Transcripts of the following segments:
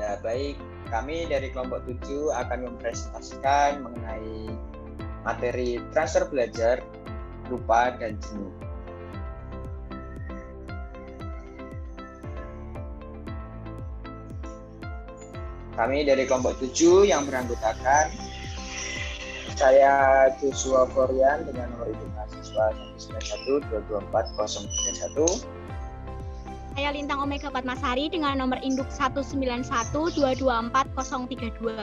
Ya, baik. Kami dari kelompok 7 akan mempresentasikan mengenai materi transfer belajar, rupa, dan jenuh. Kami dari kelompok 7 yang beranggotakan saya Joshua Florian dengan nomor induk mahasiswa 191224031. Saya Lintang Omega Padmasari dengan nomor induk 191224032.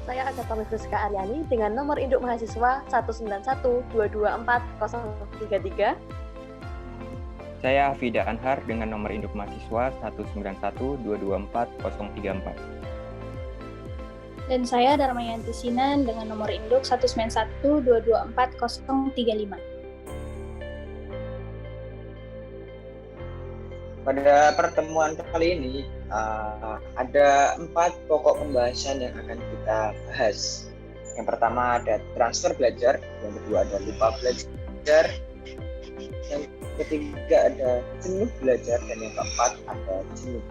Saya Agatha Friska Aryani dengan nomor induk mahasiswa 191224033. Saya Hafida Anhar dengan nomor induk mahasiswa 191224034. Dan saya Darmayanti Sinan dengan nomor induk 191224035. Pada pertemuan kali ini ada 4 pokok pembahasan yang akan kita bahas. Yang pertama ada transfer belajar, yang kedua ada lupa belajar, yang ketiga ada jenuh belajar, dan yang keempat ada jenuh.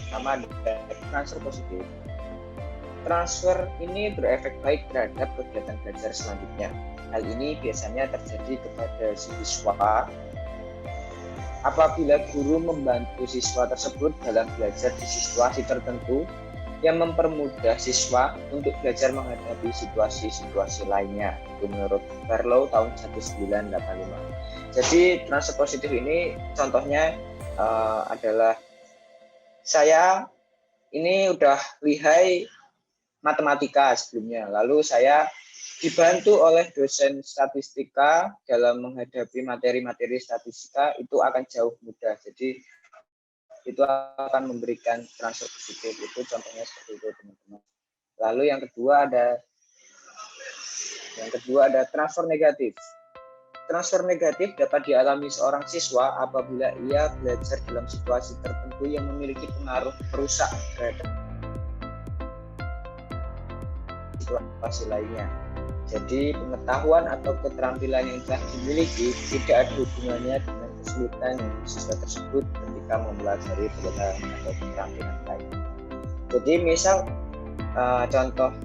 Pertama ada transfer positif. Transfer ini berefek baik terhadap kegiatan belajar selanjutnya. Hal ini biasanya terjadi kepada siswa apabila guru membantu siswa tersebut dalam belajar di situasi tertentu yang mempermudah siswa untuk belajar menghadapi situasi-situasi lainnya. Itu menurut Barlow tahun 1985. Jadi transfer positif ini contohnya adalah saya ini udah lihai matematika sebelumnya, lalu saya dibantu oleh dosen statistika dalam menghadapi materi-materi statistika, itu akan jauh mudah. Jadi itu akan memberikan transfer positif, itu contohnya seperti itu teman-teman. Lalu yang kedua ada transfer negatif. Transfer negatif dapat dialami seorang siswa apabila ia belajar dalam situasi tertentu yang memiliki pengaruh perusak terhadap situasi lainnya. Jadi pengetahuan atau keterampilan yang telah dimiliki tidak ada hubungannya dengan kesulitan yang siswa tersebut ketika mempelajari pengetahuan atau keterampilan lain. Jadi misal contoh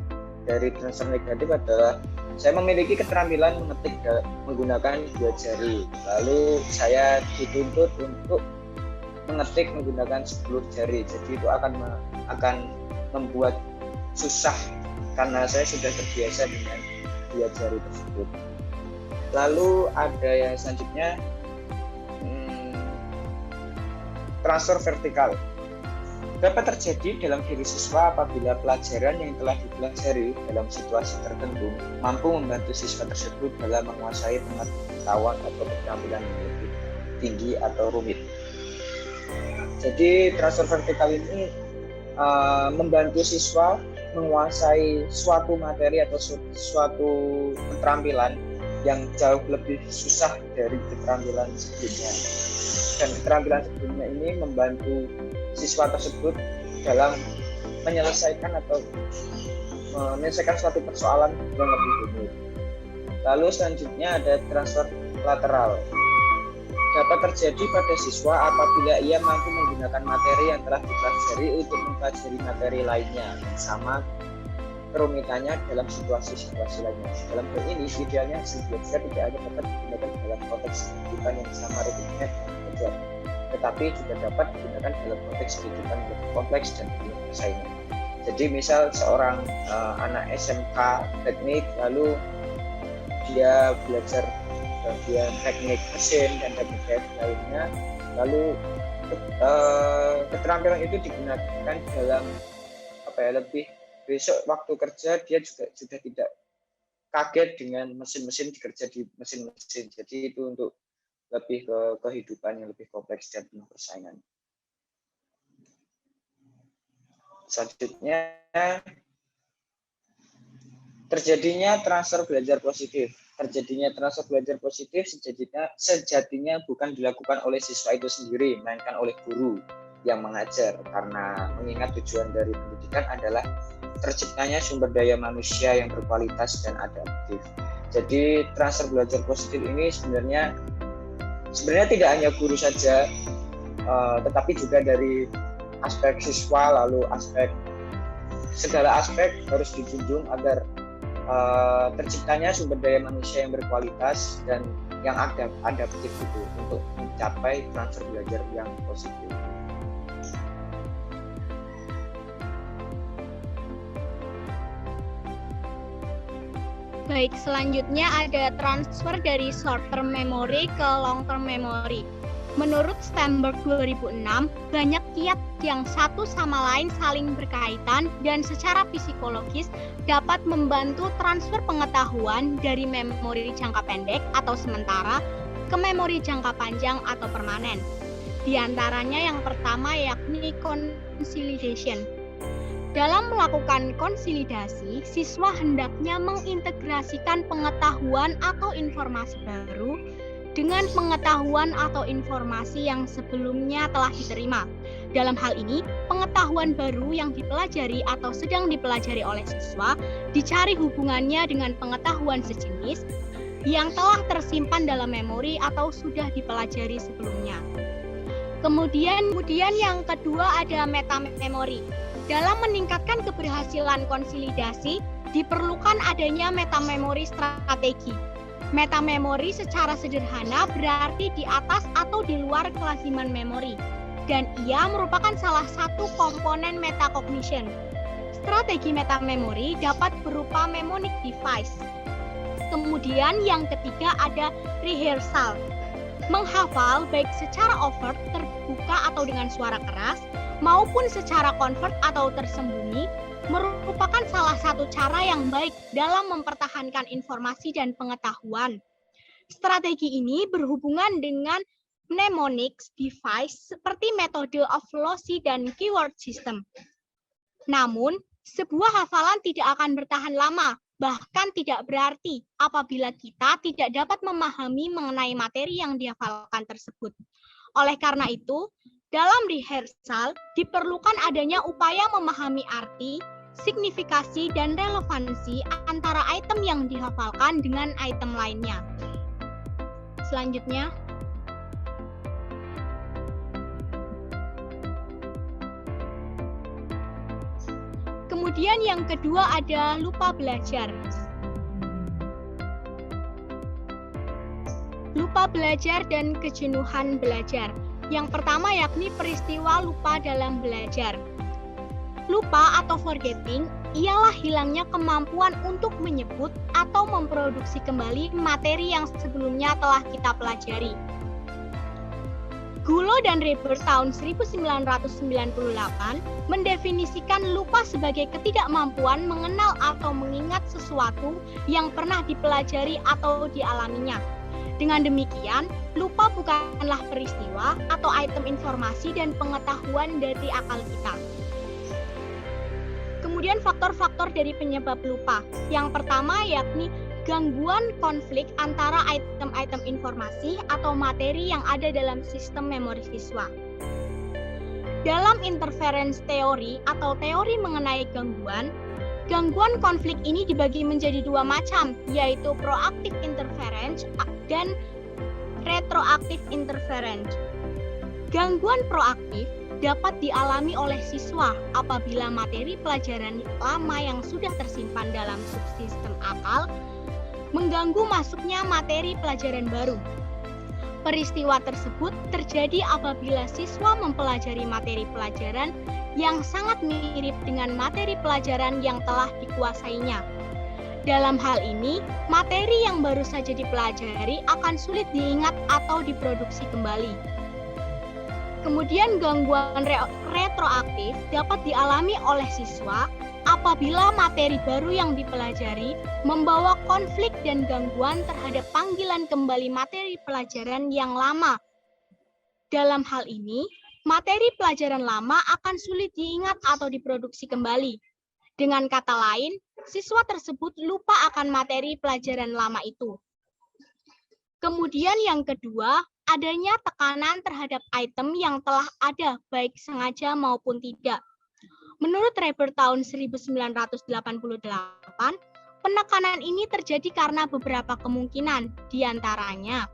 dari transfer negatif adalah saya memiliki keterampilan mengetik menggunakan 2 jari, lalu saya dituntut untuk mengetik menggunakan 10 jari. Jadi itu akan membuat susah karena saya sudah terbiasa dengan 2 jari tersebut. Lalu ada yang selanjutnya transfer vertikal. Dapat terjadi dalam diri siswa apabila pelajaran yang telah dipelajari dalam situasi tertentu mampu membantu siswa tersebut dalam menguasai pengetahuan atau keterampilan yang lebih tinggi atau rumit. Jadi transfer vertikal ini membantu siswa menguasai suatu materi atau suatu keterampilan yang jauh lebih susah dari keterampilan sebelumnya. Dan keterampilan sebelumnya ini membantu siswa tersebut dalam menyelesaikan suatu persoalan yang lebih rumit. Lalu selanjutnya ada transfer lateral. Dapat terjadi pada siswa apabila ia mampu menggunakan materi yang telah dipelajari untuk mempelajari materi lainnya yang sama kerumitannya dalam situasi-situasi lainnya. Dalam hal ini idealnya hasil belajar tidak hanya dapat digunakan dalam konteks kehidupan yang sama rumitnya belajar, tetapi juga dapat digunakan dalam konteks kehidupan yang lebih kompleks dan penuh persaingan. Jadi misal seorang anak SMK teknik, lalu dia belajar bagian teknik mesin dan teknik lainnya, lalu keterampilan itu digunakan dalam lebih besok waktu kerja dia juga sudah tidak kaget dengan mesin-mesin dikerja di mesin-mesin. Jadi itu untuk lebih ke kehidupan yang lebih kompleks dan penuh persaingan. Selanjutnya, terjadinya transfer belajar positif. Terjadinya transfer belajar positif sejatinya bukan dilakukan oleh siswa itu sendiri, melainkan oleh guru. yang mengajar, karena mengingat tujuan dari pendidikan adalah terciptanya sumber daya manusia yang berkualitas dan adaptif. Jadi transfer belajar positif ini sebenarnya tidak hanya guru saja, tetapi juga dari aspek siswa, lalu segala aspek harus dijunjung agar terciptanya sumber daya manusia yang berkualitas dan yang adaptif itu untuk mencapai transfer belajar yang positif. Baik, selanjutnya ada transfer dari short term memory ke long term memory. Menurut Sternberg 2006, banyak kiat yang satu sama lain saling berkaitan dan secara psikologis dapat membantu transfer pengetahuan dari memori jangka pendek atau sementara ke memori jangka panjang atau permanen. Di antaranya yang pertama yakni consolidation. Dalam melakukan konsolidasi, siswa hendaknya mengintegrasikan pengetahuan atau informasi baru dengan pengetahuan atau informasi yang sebelumnya telah diterima. Dalam hal ini, pengetahuan baru yang dipelajari atau sedang dipelajari oleh siswa dicari hubungannya dengan pengetahuan sejenis yang telah tersimpan dalam memori atau sudah dipelajari sebelumnya. Kemudian yang kedua ada metamemori. Dalam meningkatkan keberhasilan konsolidasi, diperlukan adanya metamemori strategi. Metamemori secara sederhana berarti di atas atau di luar kelasiman memori, dan ia merupakan salah satu komponen metacognition. Strategi metamemori dapat berupa mnemonic device. Kemudian yang ketiga ada rehearsal. Menghafal baik secara overt, terbuka atau dengan suara keras, maupun secara covert atau tersembunyi, merupakan salah satu cara yang baik dalam mempertahankan informasi dan pengetahuan. Strategi ini berhubungan dengan mnemonic device seperti metode of loci dan keyword system. Namun, sebuah hafalan tidak akan bertahan lama, bahkan tidak berarti apabila kita tidak dapat memahami mengenai materi yang dihafalkan tersebut. Oleh karena itu, dalam rehearsal diperlukan adanya upaya memahami arti, signifikasi, dan relevansi antara item yang dihafalkan dengan item lainnya. Selanjutnya, kemudian yang kedua ada lupa belajar. Lupa belajar dan kejenuhan belajar. Yang pertama yakni peristiwa lupa dalam belajar. Lupa atau forgetting ialah hilangnya kemampuan untuk menyebut atau memproduksi kembali materi yang sebelumnya telah kita pelajari. Gulo dan Reber tahun 1998 mendefinisikan lupa sebagai ketidakmampuan mengenal atau mengingat sesuatu yang pernah dipelajari atau dialaminya. Dengan demikian, lupa bukanlah peristiwa atau item informasi dan pengetahuan dari akal kita. Kemudian faktor-faktor dari penyebab lupa. Yang pertama yakni gangguan konflik antara item-item informasi atau materi yang ada dalam sistem memori siswa. Dalam interference teori atau teori mengenai gangguan konflik ini dibagi menjadi dua macam, yaitu proaktif interference dan retroaktif interference. Gangguan proaktif dapat dialami oleh siswa apabila materi pelajaran lama yang sudah tersimpan dalam subsistem akal mengganggu masuknya materi pelajaran baru. Peristiwa tersebut terjadi apabila siswa mempelajari materi pelajaran yang sangat mirip dengan materi pelajaran yang telah dikuasainya. Dalam hal ini, materi yang baru saja dipelajari akan sulit diingat atau diproduksi kembali. Kemudian gangguan retroaktif dapat dialami oleh siswa apabila materi baru yang dipelajari membawa konflik dan gangguan terhadap panggilan kembali materi pelajaran yang lama. Dalam hal ini, materi pelajaran lama akan sulit diingat atau diproduksi kembali. Dengan kata lain, siswa tersebut lupa akan materi pelajaran lama itu. Kemudian yang kedua, adanya tekanan terhadap item yang telah ada, baik sengaja maupun tidak. Menurut Reber tahun 1988, penekanan ini terjadi karena beberapa kemungkinan, diantaranya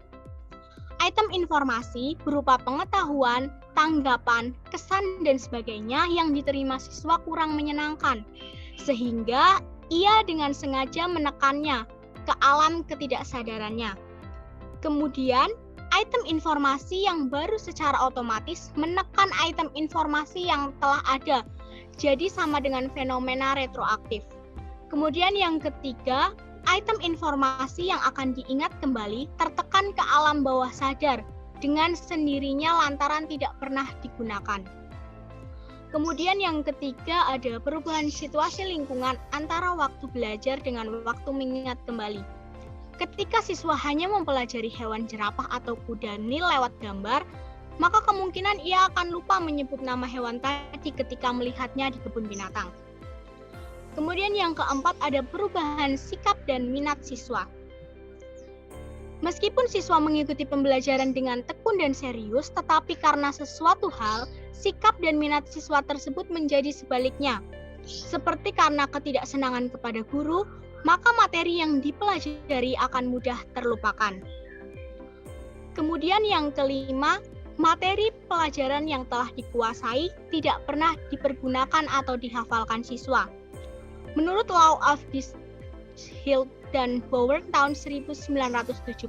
item informasi berupa pengetahuan, tanggapan, kesan, dan sebagainya yang diterima siswa kurang menyenangkan, sehingga ia dengan sengaja menekannya ke alam ketidaksadarannya. Kemudian, item informasi yang baru secara otomatis menekan item informasi yang telah ada, jadi sama dengan fenomena retroaktif. Kemudian yang ketiga, item informasi yang akan diingat kembali tertekan ke alam bawah sadar dengan sendirinya lantaran tidak pernah digunakan. Kemudian yang ketiga ada perubahan situasi lingkungan antara waktu belajar dengan waktu mengingat kembali. Ketika siswa hanya mempelajari hewan jerapah atau kuda Nil lewat gambar, maka kemungkinan ia akan lupa menyebut nama hewan tadi ketika melihatnya di kebun binatang. Kemudian yang keempat ada perubahan sikap dan minat siswa. Meskipun siswa mengikuti pembelajaran dengan tekun dan serius, tetapi karena sesuatu hal, sikap dan minat siswa tersebut menjadi sebaliknya. Seperti karena ketidaksenangan kepada guru, maka materi yang dipelajari akan mudah terlupakan. Kemudian yang kelima, materi pelajaran yang telah dikuasai tidak pernah dipergunakan atau dihafalkan siswa. Menurut Law of Hill dan Bower tahun 1975,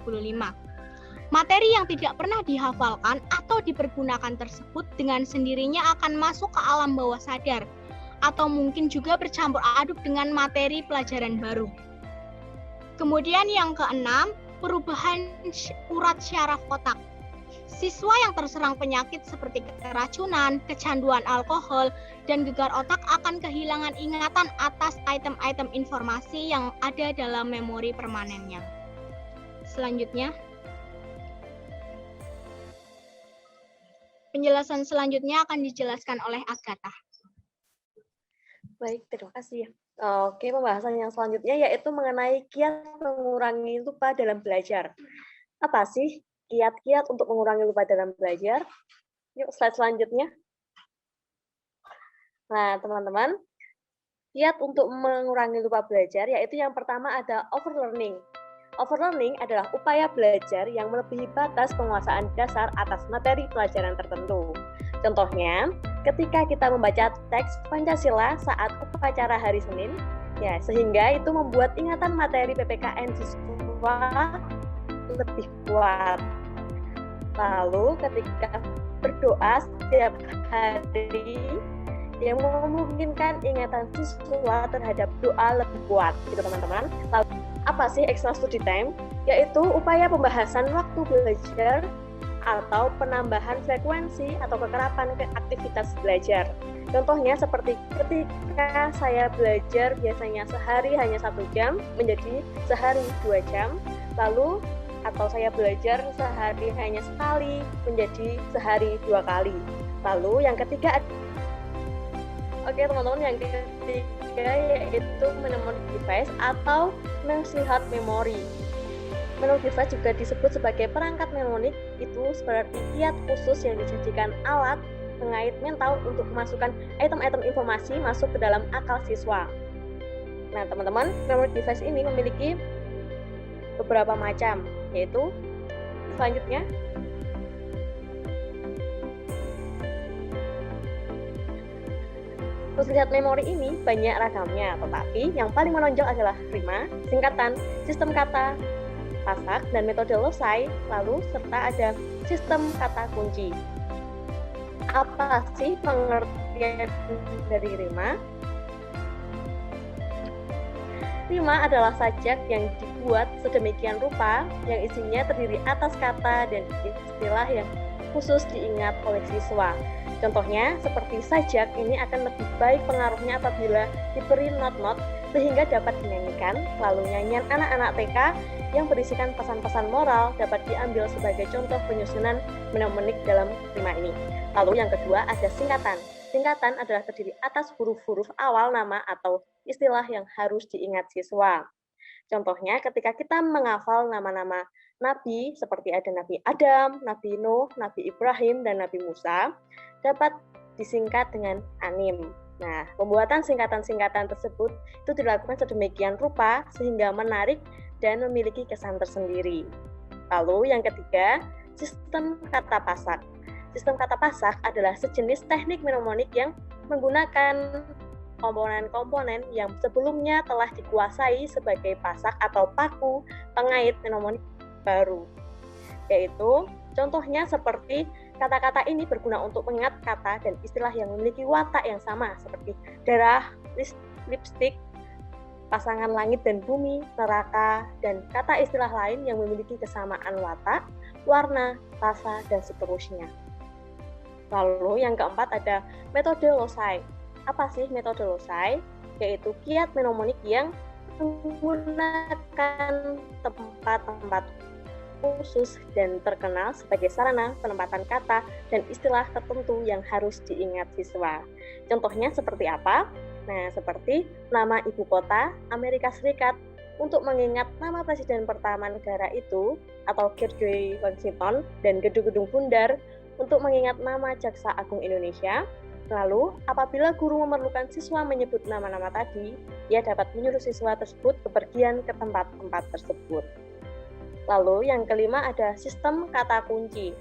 materi yang tidak pernah dihafalkan atau dipergunakan tersebut dengan sendirinya akan masuk ke alam bawah sadar, atau mungkin juga bercampur aduk dengan materi pelajaran baru. Kemudian yang keenam, perubahan urat syaraf otak. Siswa yang terserang penyakit seperti keracunan, kecanduan alkohol, dan gegar otak akan kehilangan ingatan atas item-item informasi yang ada dalam memori permanennya. Selanjutnya, penjelasan selanjutnya akan dijelaskan oleh Agatha. Baik, terima kasih. Oke, pembahasan yang selanjutnya yaitu mengenai kiat mengurangi lupa dalam belajar. Apa sih kiat-kiat untuk mengurangi lupa dalam belajar? Yuk, slide selanjutnya. Nah, teman-teman, kiat untuk mengurangi lupa belajar yaitu yang pertama ada overlearning. Overlearning adalah upaya belajar yang melebihi batas penguasaan dasar atas materi pelajaran tertentu. Contohnya, ketika kita membaca teks Pancasila saat upacara hari Senin, ya sehingga itu membuat ingatan materi PPKN siswa lebih kuat. Lalu ketika berdoa setiap hari yang memungkinkan ingatan siswa terhadap doa lebih kuat, gitu teman-teman. Lalu apa sih extra study time? Yaitu upaya pembahasan waktu belajar atau penambahan frekuensi atau kekerapan ke aktivitas belajar. Contohnya seperti ketika saya belajar biasanya sehari hanya 1 jam menjadi sehari 2 jam, lalu atau saya belajar sehari hanya sekali menjadi sehari 2 kali. Lalu yang ketiga, oke teman-teman, yang ketiga yaitu mnemonic device atau nasihat memori. Mnemonic device juga disebut sebagai perangkat mnemonik, itu berarti kiat khusus yang dijadikan alat pengait mental untuk memasukkan item-item informasi masuk ke dalam akal siswa. Nah teman-teman, mnemonic device ini memiliki beberapa macam, yaitu selanjutnya terus lihat memori ini banyak ragamnya, tetapi yang paling menonjol adalah rima, singkatan, sistem kata, pasak, dan metode losai, lalu serta ada sistem kata kunci. Apa sih pengertian dari rima? Rima adalah sajak yang dibuat sedemikian rupa yang isinya terdiri atas kata dan istilah yang khusus diingat oleh siswa. Contohnya seperti sajak ini akan lebih baik pengaruhnya apabila diberi not-not sehingga dapat dinyanyikan. Lalu nyanyian anak-anak TK yang berisikan pesan-pesan moral dapat diambil sebagai contoh penyusunan mnemonik dalam rima ini. Lalu yang kedua ada singkatan. Singkatan adalah terdiri atas huruf-huruf awal nama atau istilah yang harus diingat siswa. Contohnya ketika kita menghafal nama-nama nabi seperti ada Nabi Adam, Nabi Nuh, Nabi Ibrahim, dan Nabi Musa dapat disingkat dengan anim. Nah, pembuatan singkatan-singkatan tersebut itu dilakukan sedemikian rupa sehingga menarik dan memiliki kesan tersendiri. Lalu yang ketiga, sistem kata pasak. Sistem kata pasak adalah sejenis teknik mnemonik yang menggunakan komponen-komponen yang sebelumnya telah dikuasai sebagai pasak atau paku pengait mnemonik baru. Yaitu contohnya seperti kata-kata ini berguna untuk mengingat kata dan istilah yang memiliki watak yang sama seperti darah, lipstik, pasangan langit dan bumi, neraka, dan kata istilah lain yang memiliki kesamaan watak, warna, rasa, dan seterusnya. Lalu yang keempat ada metode loci. Apa sih metode loci? Yaitu kiat mnemonik yang menggunakan tempat-tempat khusus dan terkenal sebagai sarana penempatan kata dan istilah tertentu yang harus diingat siswa. Contohnya seperti apa? Nah, seperti nama ibu kota Amerika Serikat untuk mengingat nama presiden pertama negara itu atau George Washington, dan gedung-gedung bundar untuk mengingat nama Jaksa Agung Indonesia. Lalu, apabila guru memerlukan siswa menyebut nama-nama tadi, ia dapat menyuruh siswa tersebut bepergian ke tempat-tempat tersebut. Lalu, yang kelima ada sistem kata kunci.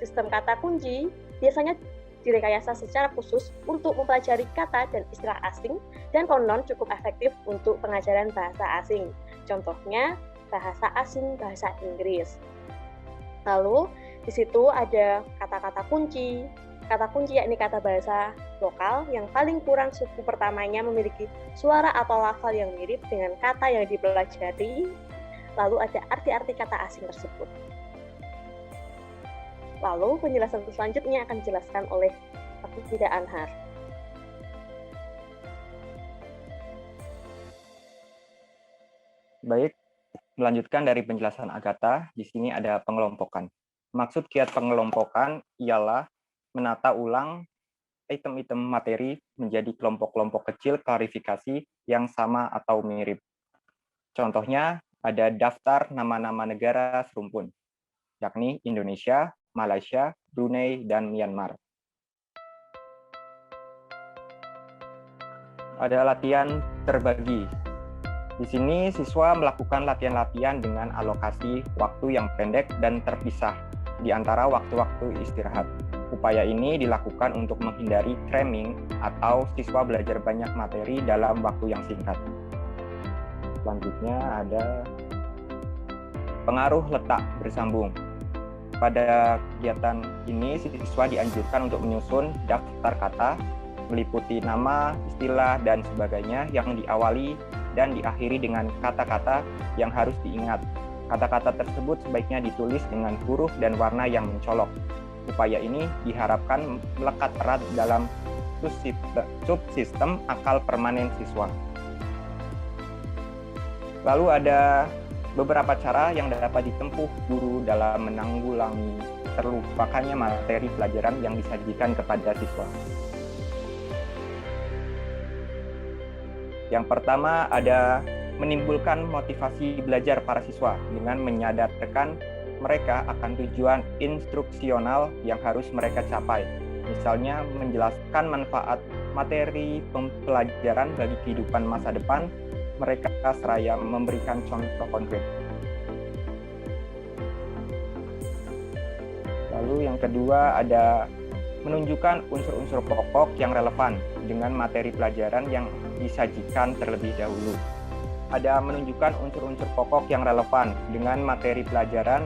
Sistem kata kunci biasanya direkayasa secara khusus untuk mempelajari kata dan istilah asing dan konon cukup efektif untuk pengajaran bahasa asing. Contohnya, bahasa asing, bahasa Inggris. Lalu, di situ ada kata-kata kunci. Kata kunci yakni kata bahasa lokal yang paling kurang suku pertamanya memiliki suara atau lafal yang mirip dengan kata yang dipelajari. Lalu ada arti-arti kata asing tersebut. Lalu penjelasan selanjutnya akan dijelaskan oleh Hafida Anhar. Baik, melanjutkan dari penjelasan Agatha, di sini ada pengelompokan. Maksud kiat pengelompokan ialah menata ulang item-item materi menjadi kelompok-kelompok kecil klarifikasi yang sama atau mirip. Contohnya ada daftar nama-nama negara serumpun, yakni Indonesia, Malaysia, Brunei, dan Myanmar. Ada latihan terbagi. Di sini siswa melakukan latihan-latihan dengan alokasi waktu yang pendek dan terpisah di antara waktu-waktu istirahat. Upaya ini dilakukan untuk menghindari cramming atau siswa belajar banyak materi dalam waktu yang singkat. Selanjutnya ada pengaruh letak bersambung. Pada kegiatan ini, siswa dianjurkan untuk menyusun daftar kata, meliputi nama, istilah, dan sebagainya yang diawali dan diakhiri dengan kata-kata yang harus diingat. Kata-kata tersebut sebaiknya ditulis dengan huruf dan warna yang mencolok. Upaya ini diharapkan melekat erat dalam subsistem akal permanen siswa. Lalu ada beberapa cara yang dapat ditempuh guru dalam menanggulangi terlupakannya materi pelajaran yang disajikan kepada siswa. Yang pertama ada menimbulkan motivasi belajar para siswa dengan menyadarkan mereka akan tujuan instruksional yang harus mereka capai. Misalnya menjelaskan manfaat materi pembelajaran bagi kehidupan masa depan, mereka seraya memberikan contoh konkret. Lalu yang kedua ada menunjukkan unsur-unsur pokok yang relevan dengan materi pelajaran yang disajikan terlebih dahulu. Ada menunjukkan unsur-unsur pokok yang relevan dengan materi pelajaran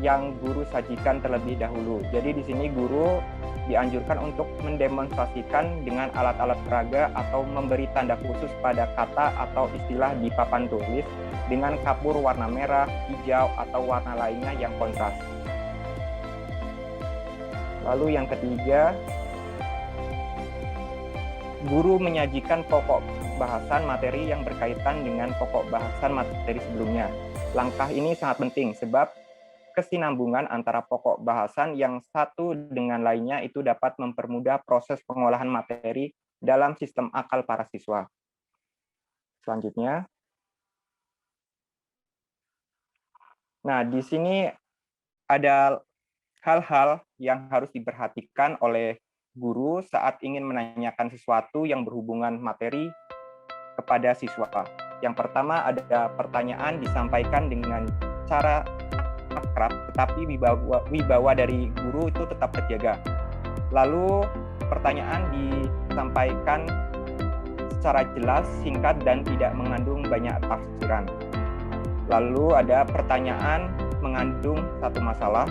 yang guru sajikan terlebih dahulu. Jadi di sini guru dianjurkan untuk mendemonstrasikan dengan alat-alat peraga atau memberi tanda khusus pada kata atau istilah di papan tulis dengan kapur warna merah, hijau, atau warna lainnya yang kontras. Lalu yang ketiga, guru menyajikan pokok bahasan materi yang berkaitan dengan pokok bahasan materi sebelumnya. Langkah ini sangat penting sebab kesinambungan antara pokok bahasan yang satu dengan lainnya itu dapat mempermudah proses pengolahan materi dalam sistem akal para siswa. Selanjutnya, Nah, di sini ada hal-hal yang harus diperhatikan oleh guru saat ingin menanyakan sesuatu yang berhubungan materi kepada siswa. Yang pertama, ada pertanyaan disampaikan dengan cara akrab, tetapi wibawa dari guru itu tetap terjaga. Lalu pertanyaan disampaikan secara jelas, singkat, dan tidak mengandung banyak tafsiran. Lalu ada pertanyaan mengandung satu masalah.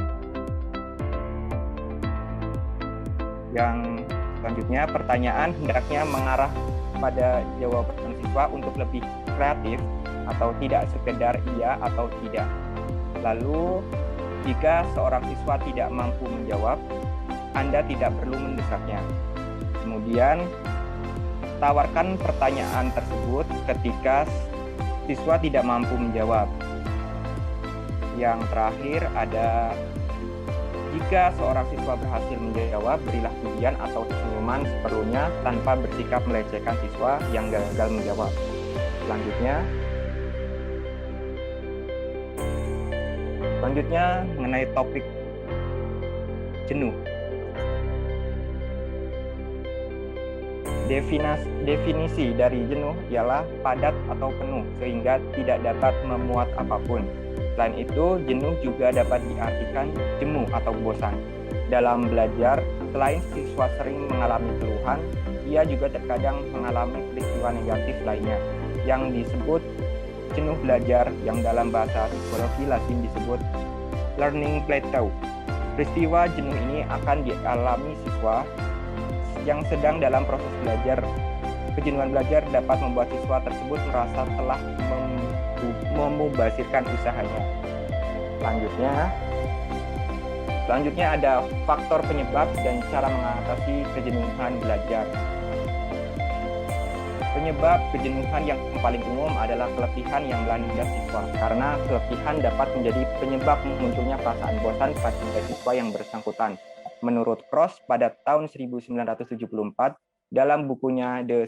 Yang selanjutnya, pertanyaan hendaknya mengarah pada jawaban siswa untuk lebih kreatif atau tidak sekedar iya atau tidak. Lalu, jika seorang siswa tidak mampu menjawab, Anda tidak perlu mendesaknya. Kemudian, tawarkan pertanyaan tersebut ketika siswa tidak mampu menjawab. Yang terakhir ada, jika seorang siswa berhasil menjawab, berilah pujian atau senyuman seperlunya tanpa bersikap melecehkan siswa yang gagal menjawab. Selanjutnya mengenai topik jenuh. Definisi dari jenuh ialah padat atau penuh sehingga tidak dapat memuat apapun. Selain itu, jenuh juga dapat diartikan jemu atau bosan. Dalam belajar, selain siswa sering mengalami keluhan, ia juga terkadang mengalami peristiwa negatif lainnya yang disebut jenuh belajar, yang dalam bahasa psikologi Latin disebut learning plateau. Peristiwa jenuh ini akan dialami siswa yang sedang dalam proses belajar. Kejenuhan belajar dapat membuat siswa tersebut merasa telah memubazirkan usahanya. Selanjutnya ada faktor penyebab dan cara mengatasi kejenuhan belajar. Penyebab kejenuhan yang paling umum adalah keletihan yang melanda siswa, karena keletihan dapat menjadi penyebab munculnya perasaan bosan pada siswa yang bersangkutan. Menurut Cross pada tahun 1974, dalam bukunya The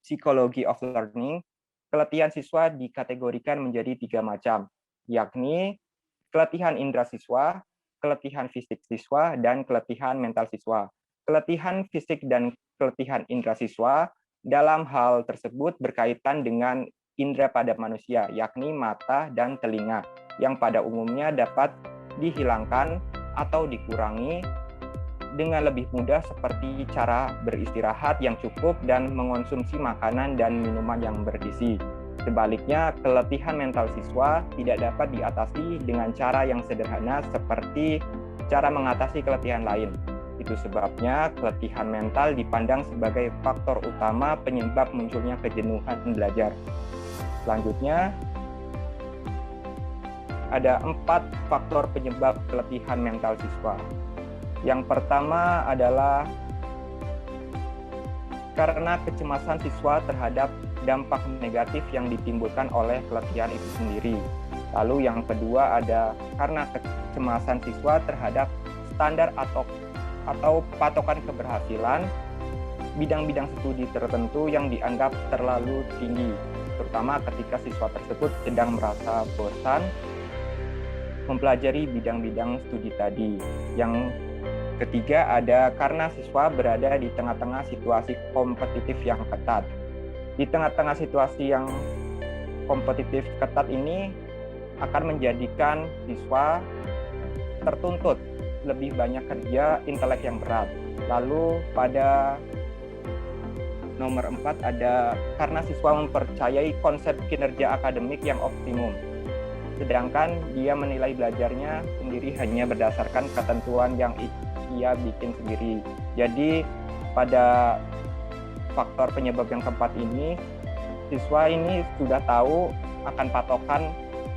Psychology of Learning, keletihan siswa dikategorikan menjadi 3 macam, yakni keletihan indera siswa, keletihan fisik siswa, dan keletihan mental siswa. Keletihan fisik dan keletihan indera siswa dalam hal tersebut berkaitan dengan indera pada manusia, yakni mata dan telinga, yang pada umumnya dapat dihilangkan atau dikurangi dengan lebih mudah seperti cara beristirahat yang cukup dan mengonsumsi makanan dan minuman yang bergizi. Sebaliknya, keletihan mental siswa tidak dapat diatasi dengan cara yang sederhana seperti cara mengatasi keletihan lain. Itu sebabnya keletihan mental dipandang sebagai faktor utama penyebab munculnya kejenuhan belajar. Selanjutnya, ada 4 faktor penyebab keletihan mental siswa. Yang pertama adalah karena kecemasan siswa terhadap dampak negatif yang ditimbulkan oleh keletihan itu sendiri. Lalu yang kedua ada karena kecemasan siswa terhadap standar atau patokan keberhasilan bidang-bidang studi tertentu yang dianggap terlalu tinggi, terutama ketika siswa tersebut sedang merasa bosan mempelajari bidang-bidang studi tadi. Yang ketiga ada karena siswa berada di tengah-tengah situasi kompetitif yang ketat. Di tengah-tengah situasi yang kompetitif ketat ini akan menjadikan siswa tertuntut lebih banyak kerja intelek yang berat. Lalu pada nomor 4 ada karena siswa mempercayai konsep kinerja akademik yang optimum, sedangkan dia menilai belajarnya sendiri hanya berdasarkan ketentuan yang ia bikin sendiri. Jadi pada faktor penyebab yang keempat ini, siswa ini sudah tahu akan patokan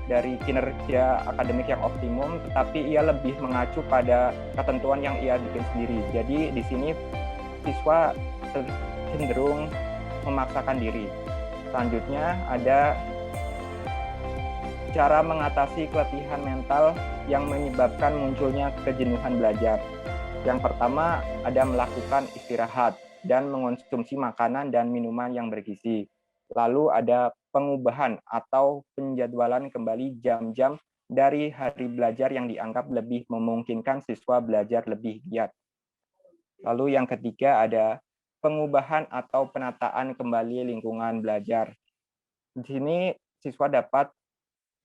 dari kinerja akademik yang optimum, tetapi ia lebih mengacu pada ketentuan yang ia bikin sendiri. Jadi di sini siswa cenderung memaksakan diri. Selanjutnya ada cara mengatasi keletihan mental yang menyebabkan munculnya kejenuhan belajar. Yang pertama ada melakukan istirahat dan mengonsumsi makanan dan minuman yang bergizi. Lalu ada pengubahan atau penjadwalan kembali jam-jam dari hari belajar yang dianggap lebih memungkinkan siswa belajar lebih giat. Lalu yang ketiga ada pengubahan atau penataan kembali lingkungan belajar. Di sini siswa dapat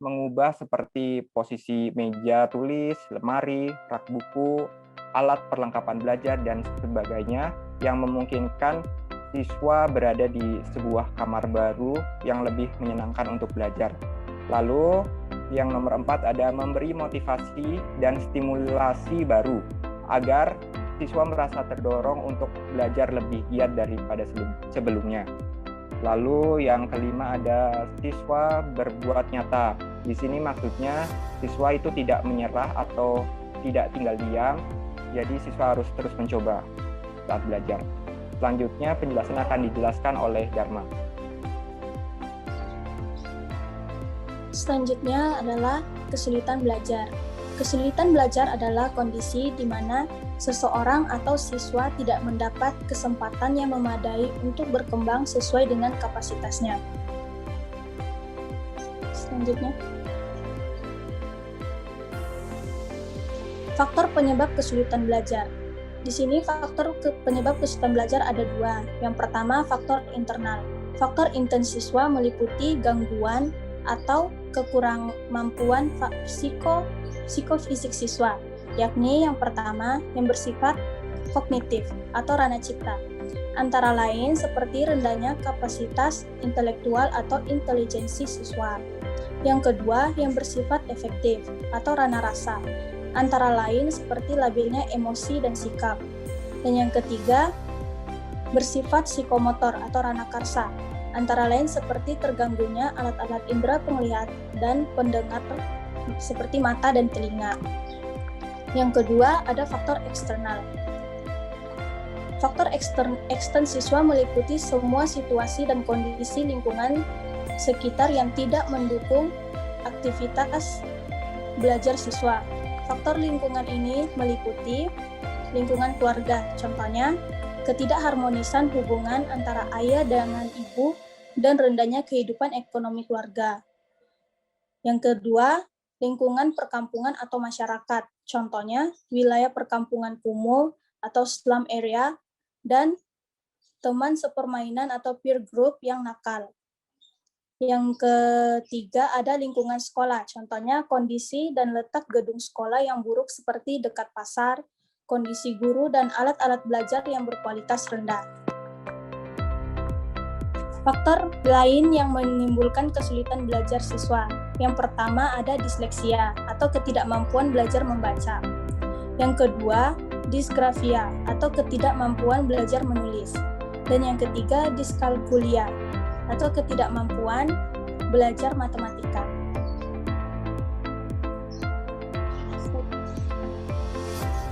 mengubah seperti posisi meja tulis, lemari, rak buku, alat perlengkapan belajar, dan sebagainya yang memungkinkan siswa berada di sebuah kamar baru yang lebih menyenangkan untuk belajar. Lalu yang nomor 4 ada memberi motivasi dan stimulasi baru agar siswa merasa terdorong untuk belajar lebih giat daripada sebelumnya. Lalu yang kelima ada siswa berbuat nyata. Di sini maksudnya siswa itu tidak menyerah atau tidak tinggal diam, jadi siswa harus terus mencoba saat belajar. Selanjutnya penjelasan akan dijelaskan oleh Dharma. Selanjutnya adalah kesulitan belajar. Kesulitan belajar adalah kondisi di mana seseorang atau siswa tidak mendapat kesempatan yang memadai untuk berkembang sesuai dengan kapasitasnya. Selanjutnya, faktor penyebab kesulitan belajar. Di sini faktor penyebab kesulitan belajar ada dua. Yang pertama, faktor internal. Faktor internal siswa meliputi gangguan atau kekurang mampuan psikofisik siswa, yakni yang pertama yang bersifat kognitif atau ranah cipta, antara lain seperti rendahnya kapasitas intelektual atau intelijensi siswa. Yang kedua yang bersifat efektif atau ranah rasa, antara lain seperti labilnya emosi dan sikap. Dan yang ketiga bersifat psikomotor atau ranah karsa, antara lain seperti terganggunya alat-alat indera penglihatan dan pendengar seperti mata dan telinga. Yang kedua ada faktor eksternal. Faktor ekstern siswa meliputi semua situasi dan kondisi lingkungan sekitar yang tidak mendukung aktivitas belajar siswa. Faktor lingkungan ini meliputi lingkungan keluarga, contohnya ketidakharmonisan hubungan antara ayah dengan ibu, dan rendahnya kehidupan ekonomi keluarga. Yang kedua, lingkungan perkampungan atau masyarakat, contohnya wilayah perkampungan kumuh atau slum area, dan teman sepermainan atau peer group yang nakal. Yang ketiga, ada lingkungan sekolah, contohnya kondisi dan letak gedung sekolah yang buruk seperti dekat pasar, kondisi guru, dan alat-alat belajar yang berkualitas rendah. Faktor lain yang menimbulkan kesulitan belajar siswa. Yang pertama ada disleksia atau ketidakmampuan belajar membaca. Yang kedua, disgrafia atau ketidakmampuan belajar menulis. Dan yang ketiga, diskalkulia atau ketidakmampuan belajar matematika.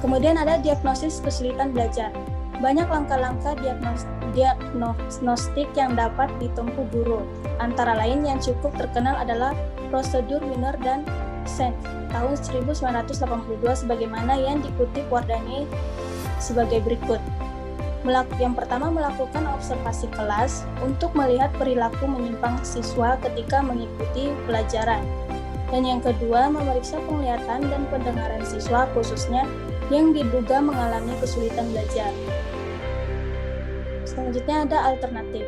Kemudian ada diagnosis kesulitan belajar. Banyak langkah-langkah diagnostik yang dapat ditempuh guru. Antara lain yang cukup terkenal adalah prosedur Wiener dan Senf tahun 1982 sebagaimana yang dikutip Wardani sebagai berikut. Yang pertama, melakukan observasi kelas untuk melihat perilaku menyimpang siswa ketika mengikuti pelajaran. Dan yang kedua, memeriksa penglihatan dan pendengaran siswa khususnya yang diduga mengalami kesulitan belajar. Selanjutnya ada alternatif.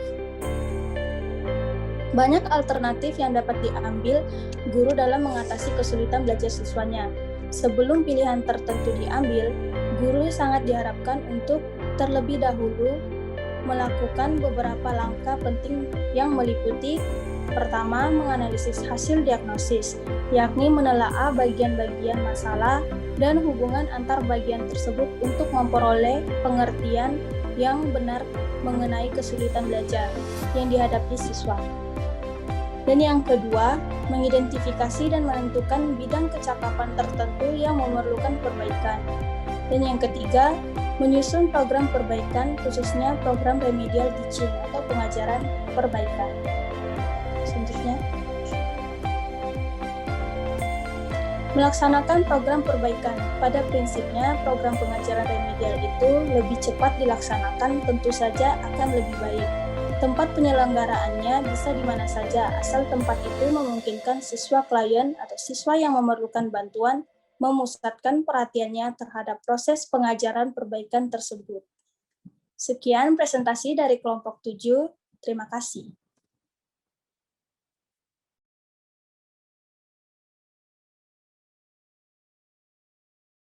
Banyak alternatif yang dapat diambil guru dalam mengatasi kesulitan belajar siswanya. Sebelum pilihan tertentu diambil, guru sangat diharapkan untuk terlebih dahulu melakukan beberapa langkah penting yang meliputi: pertama, menganalisis hasil diagnosis, yakni menelaah bagian-bagian masalah dan hubungan antar bagian tersebut untuk memperoleh pengertian yang benar mengenai kesulitan belajar yang dihadapi siswa. Dan yang kedua, mengidentifikasi dan menentukan bidang kecakapan tertentu yang memerlukan perbaikan. Dan yang ketiga, menyusun program perbaikan, khususnya program remedial teaching atau pengajaran perbaikan. Selanjutnya, melaksanakan program perbaikan. Pada prinsipnya, program pengajaran remedial itu lebih cepat dilaksanakan, tentu saja akan lebih baik. Tempat penyelenggaraannya bisa di mana saja, asal tempat itu memungkinkan siswa klien atau siswa yang memerlukan bantuan memusatkan perhatiannya terhadap proses pengajaran perbaikan tersebut. Sekian presentasi dari kelompok 7. Terima kasih.